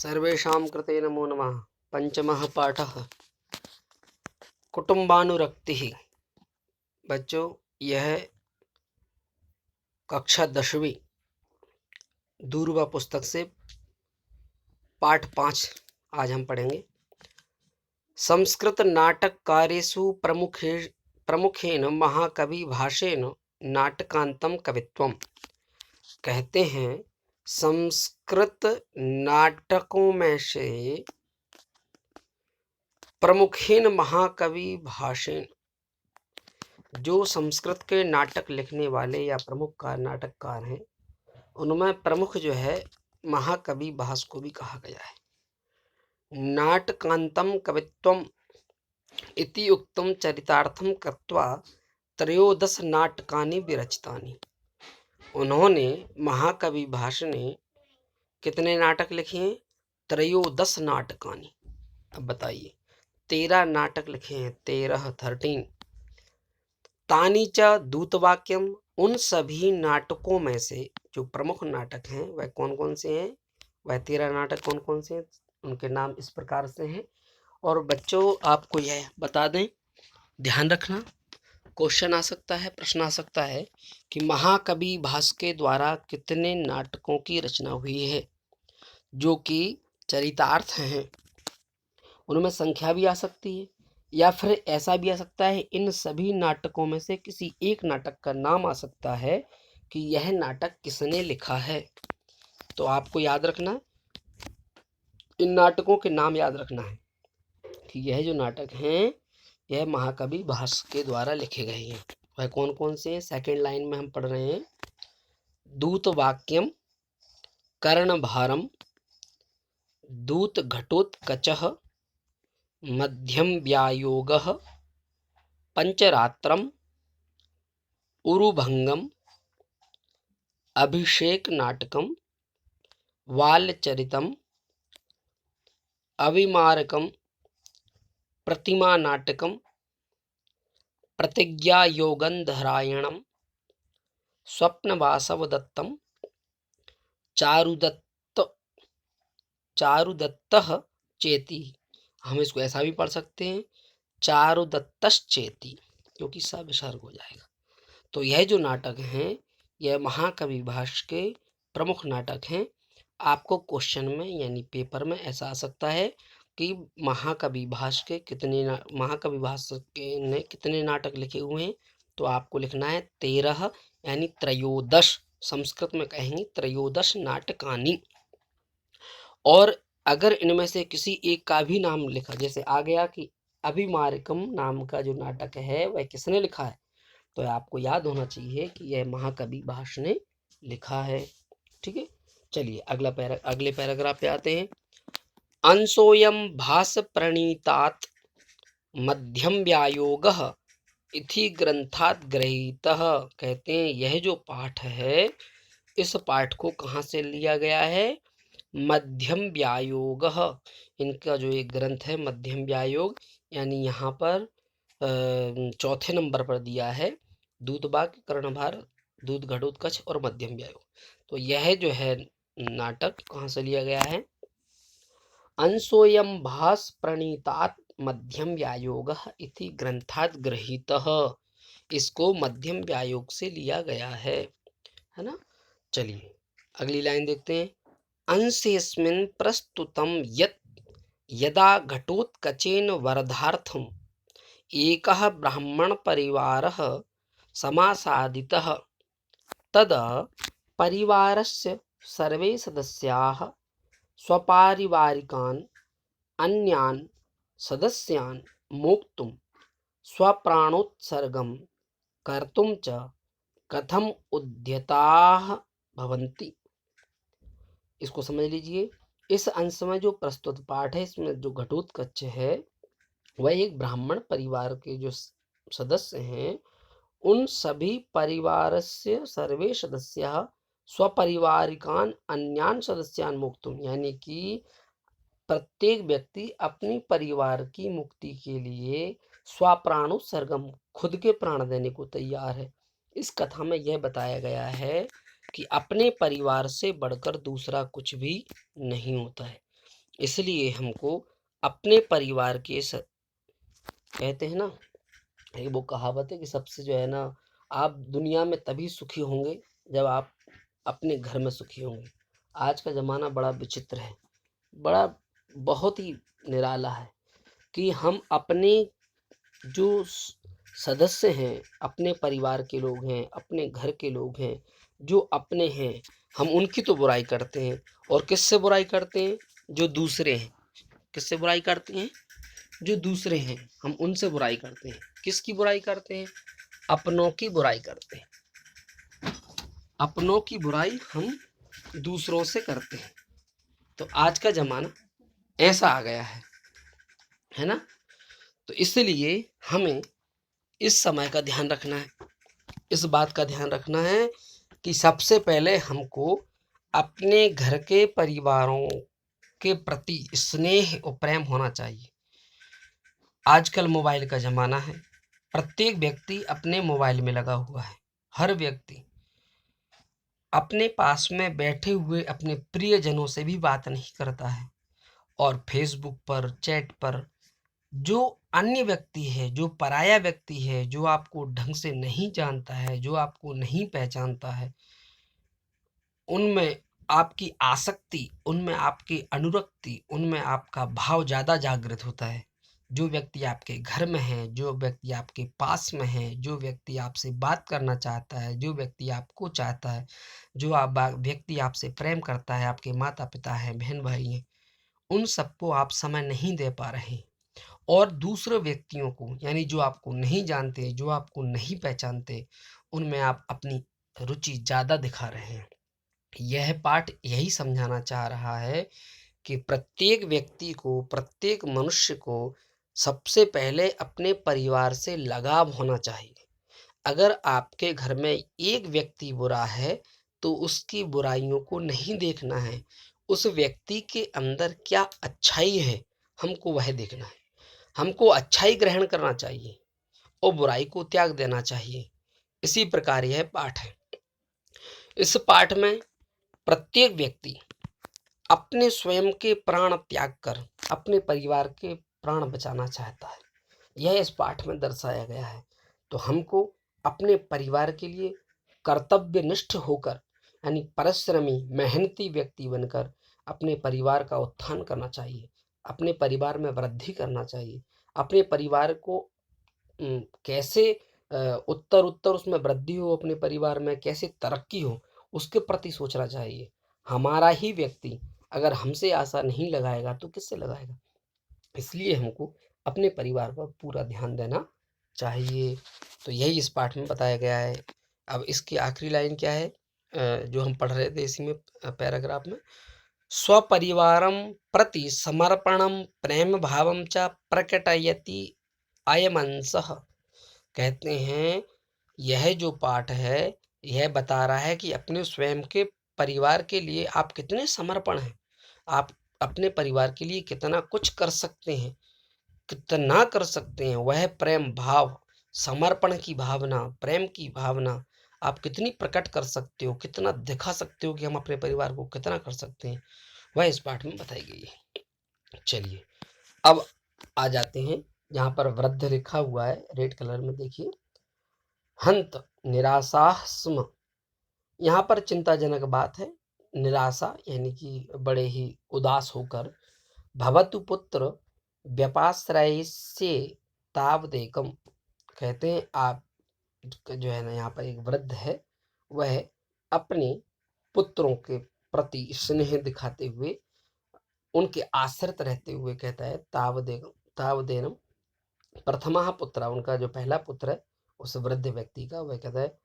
सर्वेषां कृते नमो नमः। पंचमः पाठः कुटुम्बानुरक्तिः। बच्चों, यह कक्षा 10वीं दूरवा पुस्तक से पाठ 5 आज हम पढ़ेंगे। संस्कृत नाटककारेषु प्रमुखेन महाकवि भासेन नाटकांतम कवित्वम्। कहते हैं संस्कृत नाटकों में से प्रमुखेन महाकवि भासेन, जो संस्कृत के नाटक लिखने वाले या प्रमुख नाटककार हैं, उनमें प्रमुख जो है महाकवि भास को भी कहा गया है। नाटकांतम कवित्वम इति उक्तम चरितार्थम कृत्वा त्रयोदश नाटकानि विरचितानि। उन्होंने महाकवि भास ने कितने नाटक लिखे हैं? त्रयोदश नाटकानि। अब बताइए, 13 नाटक लिखे हैं, 13 तानी च दूतवाक्यम। उन सभी नाटकों में से जो प्रमुख नाटक हैं वह कौन कौन से हैं? वह 13 नाटक कौन कौन से हैं? उनके नाम इस प्रकार से हैं। और बच्चों, आपको यह बता दें, ध्यान रखना, क्वेश्चन आ सकता है, प्रश्न आ सकता है कि महाकवि भास के द्वारा कितने नाटकों की रचना हुई है, जो कि चरितार्थ हैं। उनमें संख्या भी आ सकती है, या फिर ऐसा भी आ सकता है इन सभी नाटकों में से किसी एक नाटक का नाम आ सकता है कि यह नाटक किसने लिखा है। तो आपको याद रखना, इन नाटकों के नाम याद रखना है कि यह जो नाटक हैं यह महाकवि भास के द्वारा लिखे गए हैं। वह कौन कौन से हैं? सेकेंड लाइन में हम पढ़ रहे हैं। दूतवाक्यम, कर्णभारम, दूतघटोत्कचः, मध्यम व्यायोगः, पंचरात्रम, उरुभंगम, अभिषेक नाटकम, वालचरितम, अविमारकम, प्रतिमा नाटकम, प्रतिज्ञायोगंधरायणम, स्वप्नवासवदत्तम, चारुदत्तः चेती। हम इसको ऐसा भी पढ़ सकते हैं, चारुदत्तश्चेती, क्योंकि सा विसर्ग हो जाएगा। तो यह जो नाटक हैं यह महाकवि भास के प्रमुख नाटक हैं। आपको क्वेश्चन में यानी पेपर में ऐसा आ सकता है कि महाकवि भास ने कितने नाटक लिखे हुए हैं। तो आपको लिखना है 13 यानी त्रयोदश, संस्कृत में कहेंगे त्रयोदश नाटकानि। और अगर इनमें से किसी एक का भी नाम लिखा, जैसे आ गया कि अभिमारकम नाम का जो नाटक है वह किसने लिखा है, तो आपको याद होना चाहिए कि यह महाकवि भास ने लिखा है। ठीक है, चलिए अगले पैराग्राफ पे आते हैं। अंशोयम भास प्रणीतात मध्यम व्यायोगः इति ग्रंथात गृहीतः। कहते हैं यह जो पाठ है, इस पाठ को कहाँ से लिया गया है? मध्यम व्यायोगः। इनका जो एक ग्रंथ है मध्यम व्यायोग, यानी यहाँ पर चौथे नंबर पर दिया है दूतवाक्य, कर्णभार, दूत घटोत्कच और मध्यम व्यायोग। तो यह जो है नाटक कहाँ से लिया गया है? अंशोयम भास प्रणीतात मध्यम व्यायोगः इति ग्रंथात गृहीतः। इसको मध्यम व्यायोग से लिया गया है ना। चलिए अगली लाइन देखते हैं। अंशेस्मिन् प्रस्तुतं यत् यदा घटोत्कचेन वरदार्थम् एकः ब्राह्मण परिवारः समासादितः तदा परिवारस्य सर्वे सदस्याः स्वपारिवारिकान् अन्यान् सदस्यान् मोक्तुं स्वप्राणोत्सर्गं कर्तुं च कथम उद्यताः भवन्ति। इसको समझ लीजिए। इस अंश में जो प्रस्तुत पाठ है, इसमें जो घटोत्कच है वह एक ब्राह्मण परिवार के जो सदस्य हैं, उन सभी परिवारस्य सर्वे सदस्याः स्वपरिवारिकान् अन्यान् सदस्यान् मोक्तुम, यानी कि प्रत्येक व्यक्ति अपनी परिवार की मुक्ति के लिए स्वप्राणोत्सर्गम, खुद के प्राण देने को तैयार है। इस कथा में यह बताया गया है कि अपने परिवार से बढ़कर दूसरा कुछ भी नहीं होता है। इसलिए हमको अपने परिवार के कहते हैं ना, एक वो कहावत है कि सबसे जो है ना, आप दुनिया में तभी सुखी होंगे जब आप अपने घर में सुखी होंगे। आज का ज़माना बड़ा विचित्र है, बड़ा बहुत ही निराला है कि हम अपने जो सदस्य हैं, अपने परिवार के लोग हैं, अपने घर के लोग हैं, जो अपने हैं, हम उनकी तो बुराई करते हैं। और किससे बुराई करते हैं? जो दूसरे हैं। किससे बुराई करते हैं? जो दूसरे हैं, हम उनसे बुराई करते हैं। किसकी बुराई करते हैं? अपनों की बुराई करते हैं। अपनों की बुराई हम दूसरों से करते हैं। तो आज का ज़माना ऐसा आ गया है ना? तो इसलिए हमें इस समय का ध्यान रखना है, इस बात का ध्यान रखना है कि सबसे पहले हमको अपने घर के परिवारों के प्रति स्नेह और प्रेम होना चाहिए। आजकल मोबाइल का ज़माना है, प्रत्येक व्यक्ति अपने मोबाइल में लगा हुआ है। हर व्यक्ति अपने पास में बैठे हुए अपने प्रियजनों से भी बात नहीं करता है, और फेसबुक पर, चैट पर जो अन्य व्यक्ति है, जो पराया व्यक्ति है, जो आपको ढंग से नहीं जानता है, जो आपको नहीं पहचानता है, उनमें आपकी आसक्ति, उनमें आपकी अनुरक्ति, उनमें आपका भाव ज़्यादा जागृत होता है। जो व्यक्ति आपके घर में है, जो व्यक्ति आपके पास में है, जो व्यक्ति आपसे बात करना चाहता है, जो व्यक्ति आपको चाहता है, जो व्यक्ति आपसे प्रेम करता है, आपके माता-पिता हैं, बहन-भाई हैं, उन सबको आप समय नहीं दे पा रहे हैं। और दूसरे व्यक्तियों को, यानी जो आपको नहीं जानते, जो आपको नहीं पहचानते, उनमें आप अपनी रुचि ज़्यादा दिखा रहे हैं। यह पाठ यही समझाना चाह रहा है कि प्रत्येक व्यक्ति को, प्रत्येक मनुष्य को सबसे पहले अपने परिवार से लगाव होना चाहिए। अगर आपके घर में एक व्यक्ति बुरा है, तो उसकी बुराइयों को नहीं देखना है। उस व्यक्ति के अंदर क्या अच्छाई है, हमको वह देखना है। हमको अच्छाई ग्रहण करना चाहिए और बुराई को त्याग देना चाहिए। इसी प्रकार यह पाठ है। इस पाठ में प्रत्येक व्यक्ति अपने स्वयं के प्राण त्याग कर अपने परिवार के प्राण बचाना चाहता है। यह इस पाठ में दर्शाया गया है। तो हमको अपने परिवार के लिए कर्तव्यनिष्ठ होकर, यानी परिश्रमी, मेहनती व्यक्ति बनकर अपने परिवार का उत्थान करना चाहिए, अपने परिवार में वृद्धि करना चाहिए, अपने परिवार को कैसे उत्तर उत्तर उसमें वृद्धि हो, अपने परिवार में कैसे तरक्की हो, उसके प्रति सोचना चाहिए। हमारा ही व्यक्ति अगर हमसे आशा नहीं लगाएगा तो किससे लगाएगा? इसलिए हमको अपने परिवार पर पूरा ध्यान देना चाहिए। तो यही इस पाठ में बताया गया है। अब इसकी आखिरी लाइन क्या है, जो हम पढ़ रहे थे इसी में, पैराग्राफ में, स्वपरिवारं प्रति समर्पणं प्रेम भावं च प्रकटयति अयमंसः। कहते हैं यह जो पाठ है, यह बता रहा है कि अपने स्वयं के परिवार के लिए आप कितने समर्पण हैं। आप अपने परिवार के लिए कितना कुछ कर सकते हैं, कितना कर सकते हैं। वह प्रेम भाव, समर्पण की भावना, प्रेम की भावना आप कितनी प्रकट कर सकते हो, कितना दिखा सकते हो कि हम अपने परिवार को कितना कर सकते हैं, वह इस पाठ में बताई गई है। चलिए अब आ जाते हैं जहाँ पर वृद्ध लिखा हुआ है रेड कलर में, देखिए, हंत निराशाः स्म। यहाँ पर चिंताजनक बात है। निराशा यानी कि बड़े ही उदास होकर, भवतु पुत्र व्यपाश्रयस्य तावदेकम। कहते हैं आप जो है ना, यहाँ पर एक वृद्ध है, वह अपने पुत्रों के प्रति स्नेह दिखाते हुए, उनके आश्रित रहते हुए कहता है तावदेकम तावदेनम। प्रथमा पुत्र, उनका जो पहला पुत्र है उस वृद्ध व्यक्ति का, वह कहता है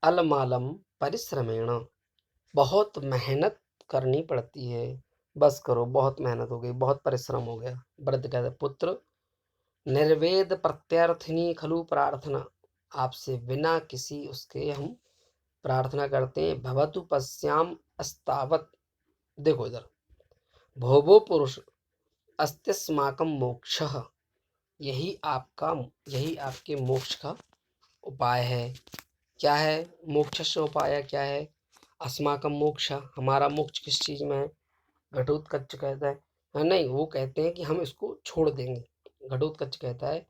अलमालम परिश्रमेण। बहुत मेहनत करनी पड़ती है, बस करो, बहुत मेहनत हो गई, बहुत परिश्रम हो गया। वृद्ध कहता है पुत्र निर्वेद प्रत्यर्थिनी खलु प्रार्थना। आपसे बिना किसी उसके हम प्रार्थना करते हैं। भवतु पश्याम अस्तावत। देखो इधर, भोभो पुरुष अस्त्यस्माकम मोक्षः। यही आपका, यही आपके मोक्ष का उपाय है। क्या है मोक्ष उपाय? क्या है? अस्माकम मोक्ष, हमारा मोक्ष किस चीज में है? घटोत्कच कहता है हाँ, नहीं, वो कहते हैं कि हम इसको छोड़ देंगे। घटोत्कच कहता है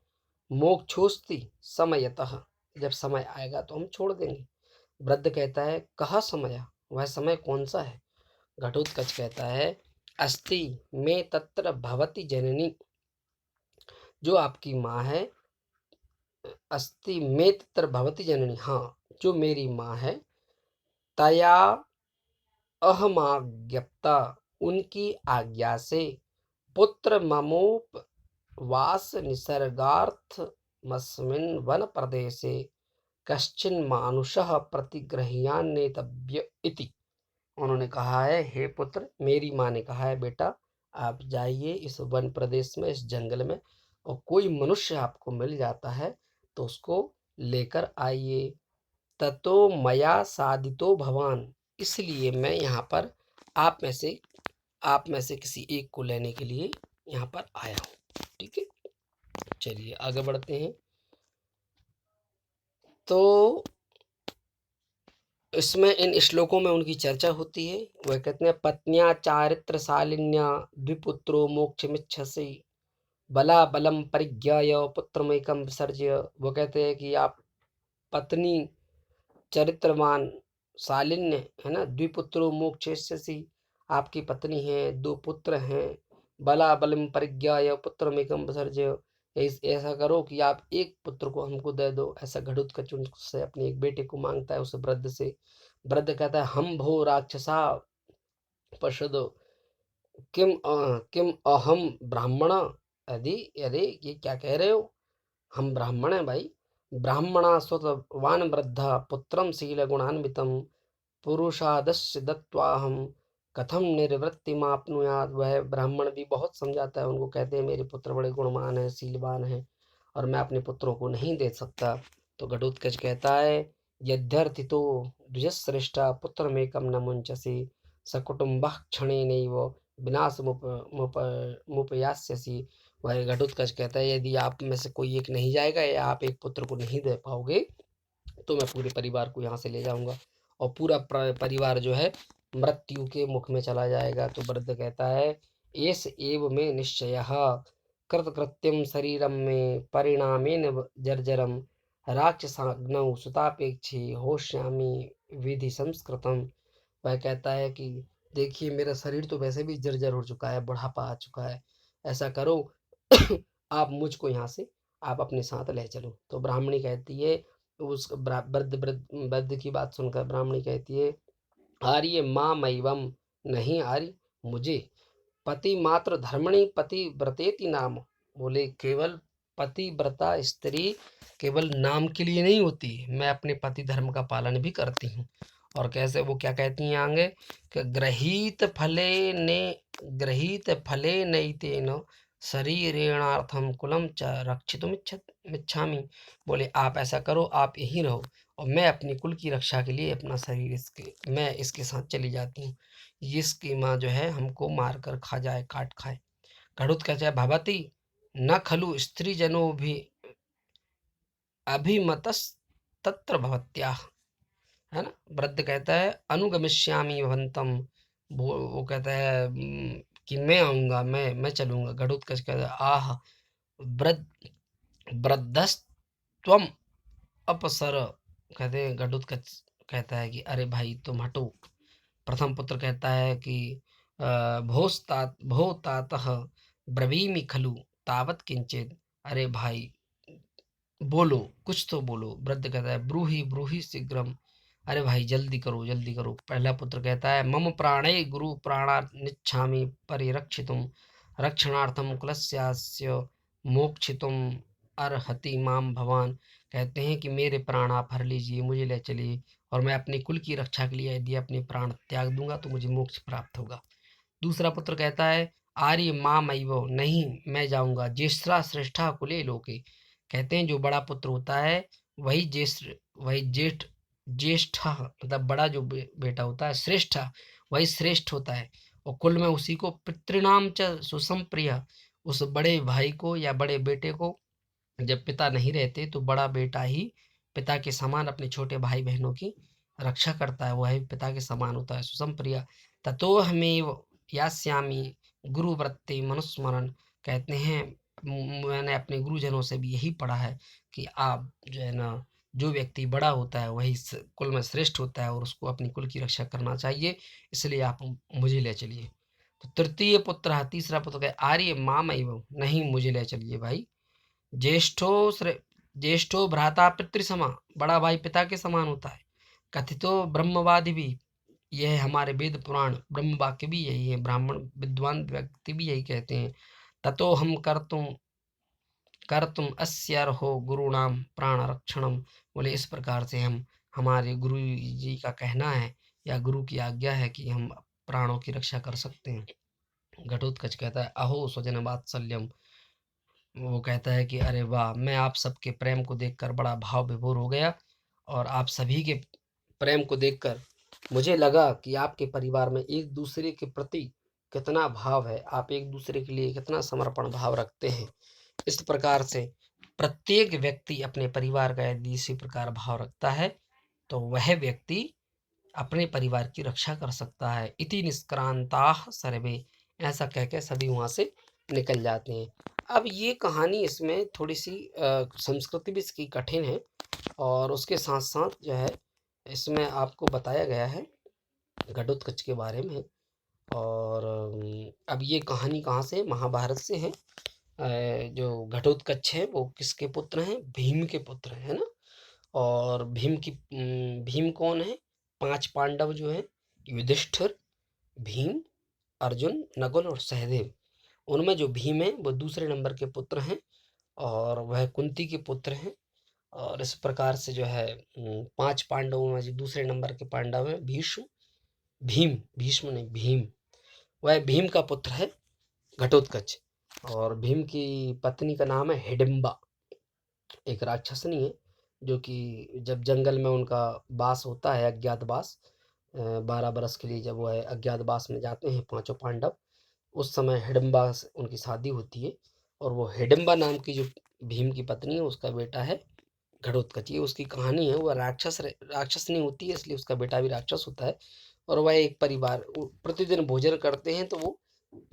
मोक्षोस्ति समयतः, जब समय आएगा तो हम छोड़ देंगे। वृद्ध कहता है कहा समय, वह समय कौन सा है? घटोत्कच कहता है अस्ति में तत्र भवती जननी, जो आपकी माँ है। अस्ति में तत्र भवती जननी, हाँ, जो मेरी माँ है। तया अहमाज्ञप्ता, उनकी आज्ञा से। पुत्र ममोपवास निसर्गार्थमस्मिन् वन प्रदेशे कश्चिन मानुषः प्रतिगृह्यान्नेतव्य इति। उन्होंने कहा है हे पुत्र, मेरी माँ ने कहा है बेटा आप जाइए इस वन प्रदेश में, इस जंगल में, और कोई मनुष्य आपको मिल जाता है तो उसको लेकर आइए। ततो मया साधितो भवान, इसलिए मैं यहाँ पर आप में से किसी एक को लेने के लिए यहाँ पर आया हूँ। ठीक है, चलिए आगे बढ़ते हैं। तो इसमें इन श्लोकों में उनकी चर्चा होती है। वह कहते हैं पत्न्या चारित्र शालिन्या द्विपुत्रो मोक्षमिच्छसि बला बलम परिज्ञाय पुत्रमेकम विसर्ज्य। वो कहते हैं कि आप पत्नी चरित्रवान शालिन्य है ना, द्विपुत्रो मोक्षयसि, आपकी पत्नी है, दो पुत्र हैं। बला बलम परिज्ञाय पुत्रमेकम विसर्ज्य, ऐसा करो कि आप एक पुत्र को हमको दे दो। ऐसा घटोत्कच से अपने एक बेटे को मांगता है उस वृद्ध से। वृद्ध कहता है हम भो राक्षसा पशदो किम अहम ब्राह्मण। यदि अरे ये क्या कह रहे हो, हम ब्राह्मण हैं भाई। ब्राह्मणा स्वतवान वृद्धा पुत्रम शील गुणान्वितम पुरुषादस्य दत्वाहम कथम निर्वृत्तिमाप्नुयात्। वह ब्राह्मण भी बहुत समझाता है उनको, कहते हैं मेरे पुत्र बड़े गुणवान हैं, शीलवान हैं, और मैं अपने पुत्रों को नहीं दे सकता। तो घटोत्कच कहता है यद्यर्थितो द्विजश्रेष्ठा पुत्रमेकं न मुञ्चसि सकुटुम्बः क्षणेनैव विनाशमुपयास्यसि। वह घटोत्कच कहता है यदि आप में से कोई एक नहीं जाएगा या आप एक पुत्र को नहीं दे पाओगे तो मैं पूरे परिवार को यहाँ से ले जाऊंगा, और पूरा परिवार जो है मृत्यु के मुख में चला जाएगा। तो वृद्ध कहता है एस एव में निश्चयः कृतकृत्यं शरीरं में परिणामेन जर्जरं राक्षसाग्नौ सुतापेक्षी होश्यामि विधि संस्कृतम। वह कहता है कि देखिए मेरा शरीर तो वैसे भी जर्जर हो चुका है, बुढ़ापा आ चुका है, ऐसा करो आप मुझको यहाँ से आप अपने साथ ले चलो। तो ब्राह्मणी कहती है, उस वृद्ध वृद्ध वृद्ध की बात सुनकर ब्राह्मणी कहती है आर्य माँ मैवम, नहीं आर्य मुझे, पति मात्र धर्मणि पति व्रतेति नाम। बोले केवल पतिव्रता स्त्री केवल नाम के लिए नहीं होती, मैं अपने पति धर्म का पालन भी करती हूँ। और कैसे, वो क्या कहती हैं आगे कि गृहीत फले नैतेन शरीरेणार्थम कुलम च रक्षितुम इच्छामि। बोले आप ऐसा करो, आप यहीं रहो और मैं अपनी कुल की रक्षा के लिए अपना शरीर मैं इसके साथ चली जाती हूँ। इसकी माँ जो है हमको मार कर खा जाए, काट खाए। घड़ुत कहते हैं भवती न खलु स्त्री जनो भी अभिमतस तत्र भवत्याः, है ना। वृद्ध कहता है अनुगमिष्यामि भवन्तम, वो कहता है कि मैं आऊंगा, मैं चलूंगा। घड़ुत्कच कहता है आह वृद्ध वृद्धस्त्वम अपसर। कहते हैं घटोत्कच कहता है कि अरे भाई तुम हटो। प्रथम पुत्र कहता है कि भो तातः ब्रवीमि खलु तावत किंचित। अरे भाई बोलो, कुछ तो बोलो। वृद्ध कहता है ब्रूहि ब्रूहि शीघ्रम, अरे भाई जल्दी करो जल्दी करो। पहला पुत्र कहता है मम प्राणे गुरु प्राणान्निच्छामि परिरक्षितुम रक्षणार्थम कुलस्यास्य मोक्षितुम अर्हति माम भवान। कहते हैं कि मेरे प्राण आप हर लीजिए, मुझे ले चलिए, और मैं अपने कुल की रक्षा के लिए यदि अपने प्राण त्याग दूंगा तो मुझे मोक्ष प्राप्त होगा। दूसरा पुत्र कहता है आर्य माँ मैवो, नहीं मैं जाऊंगा। ज्येष्ठा श्रेष्ठा कुले लोके। कहते हैं जो बड़ा पुत्र होता है वही ज्येष्ठ ज्येष्ठा मतलब बड़ा जो बेटा होता है, श्रेष्ठा वही श्रेष्ठ होता है, और कुल में उसी को पितृणाम च सुसंप्रिय। उस बड़े भाई को या बड़े बेटे को जब पिता नहीं रहते तो बड़ा बेटा ही पिता के समान अपने छोटे भाई बहनों की रक्षा करता है, वह पिता के समान होता है। सुसंप्रिय ततो हमें यास्यामि गुरु वृत्ति मनुस्मरण कहते हैं। मैंने अपने गुरुजनों से भी यही पढ़ा है कि आप जो है ना, जो व्यक्ति बड़ा होता है वही कुल में श्रेष्ठ होता है और उसको अपनी कुल की रक्षा करना चाहिए, इसलिए आप मुझे ले चलिए। तो तृतीय पुत्र, तीसरा पुत्र कहे आर्य माम एवं, नहीं मुझे ले चलिए भाई। ज्येष्ठो भ्राता पितृसमा, बड़ा भाई पिता के समान होता है। कथितो ब्रह्मवादी भी, यह हमारे वेद पुराण ब्रह्म वाक्य भी यही है, ब्राह्मण विद्वान व्यक्ति भी यही कहते हैं। ततो हम कर्तुम अस्यार्हो गुरुणाम प्राण रक्षणम, बोले इस प्रकार से हम, हमारे गुरु जी का कहना है या गुरु की आज्ञा है कि हम प्राणों की रक्षा कर सकते हैं। घटोत्कच कहता है अहो स्वजन वात्सल्यम, वो कहता है कि अरे वाह, मैं आप सबके प्रेम को देखकर बड़ा भाव विभोर हो गया, और आप सभी के प्रेम को देखकर मुझे लगा कि आपके परिवार में एक दूसरे के प्रति कितना भाव है, आप एक दूसरे के लिए कितना समर्पण भाव रखते हैं। इस प्रकार से प्रत्येक व्यक्ति अपने परिवार का यदि इसी प्रकार भाव रखता है तो वह व्यक्ति अपने परिवार की रक्षा कर सकता है। इति निष्क्रांताः सर्वे, ऐसा कह के सभी वहाँ से निकल जाते हैं। अब ये कहानी, इसमें थोड़ी सी संस्कृति भी इसकी कठिन है, और उसके साथ साथ जो है इसमें आपको बताया गया है घटोत्कच के बारे में। और अब ये कहानी कहाँ से, महाभारत से है। जो घटोत्कच है वो किसके पुत्र हैं, भीम के पुत्र हैं, है ना। और भीम कौन है, 5 पांडव जो हैं, युधिष्ठिर, भीम, अर्जुन, नकुल और सहदेव, उनमें जो भीम है वो दूसरे नंबर के पुत्र हैं, और वह कुंती के पुत्र हैं। और इस प्रकार से जो है 5 पांडवों में जो दूसरे नंबर के पांडव हैं भीष्म नहीं, भीम, वह भीम का पुत्र है घटोत्कच। और भीम की पत्नी का नाम है हिडिंबा, एक राक्षसनी है, जो कि जब जंगल में उनका वास होता है, अज्ञातवास, 12 बरस के लिए जब वह अज्ञातवास में जाते हैं पांचों पांडव, उस समय हिडिंबा से उनकी शादी होती है। और वो हिडिंबा नाम की जो भीम की पत्नी है उसका बेटा है घटोत्कच। ये उसकी कहानी है। वह राक्षसनी होती है, इसलिए उसका बेटा भी राक्षस होता है। और वह एक परिवार, वो प्रतिदिन भोजन करते हैं, तो वो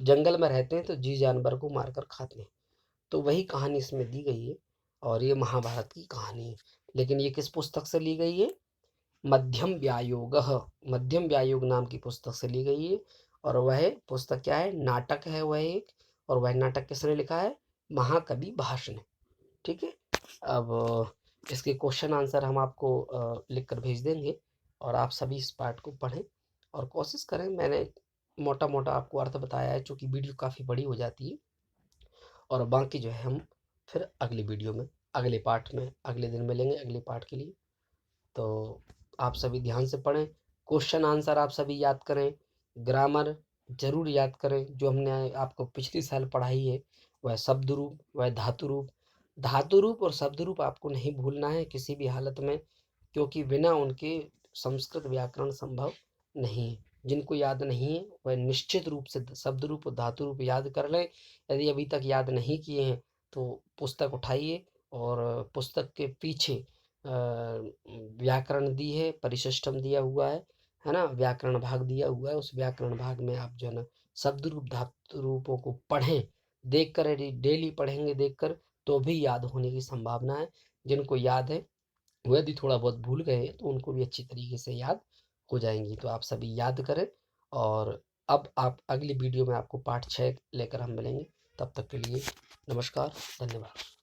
जंगल में रहते हैं, तो जी जानवर को मारकर खाते हैं। तो वही कहानी इसमें दी गई है, और ये महाभारत की कहानी है। लेकिन ये किस पुस्तक से ली गई है, मध्यम व्यायोगः, मध्यम व्यायोग नाम की पुस्तक से ली गई है। और वह पुस्तक क्या है, नाटक है वह एक। और वह नाटक किसने लिखा है, महाकवि भास ने। ठीक है। अब इसके क्वेश्चन आंसर हम आपको लिख कर भेज देंगे, और आप सभी इस पार्ट को पढ़ें और कोशिश करें। मैंने मोटा मोटा आपको अर्थ बताया है, चूँकि वीडियो काफ़ी बड़ी हो जाती है। और बाकी जो है हम फिर अगली वीडियो में, अगले पार्ट में अगले दिन मिलेंगे अगले पार्ट के लिए। तो आप सभी ध्यान से पढ़ें, क्वेश्चन आंसर आप सभी याद करें, ग्रामर जरूर याद करें। जो हमने आपको पिछली साल पढ़ाई है, वह शब्द रूप, वह धातु रूप और शब्द रूप आपको नहीं भूलना है किसी भी हालत में, क्योंकि बिना उनके संस्कृत व्याकरण संभव नहीं है। जिनको याद नहीं है वह निश्चित रूप से शब्द रूप और धातु रूप याद कर लें। यदि अभी तक याद नहीं किए हैं तो पुस्तक उठाइए, और पुस्तक के पीछे व्याकरण दी है, परिशिष्टम दिया हुआ है ना, व्याकरण भाग दिया हुआ है। उस व्याकरण भाग में आप जो है ना शब्द रूप धातु रूपों को पढ़ें, देख कर, यदि डेली पढ़ेंगे देख कर, तो भी याद होने की संभावना है। जिनको याद है वो यदि थोड़ा बहुत भूल गए हैं तो उनको भी अच्छी तरीके से याद हो जाएंगी। तो आप सभी याद करें। और अब आप अगली वीडियो में आपको पार्ट 6 लेकर हम मिलेंगे। तब तक के लिए नमस्कार, धन्यवाद।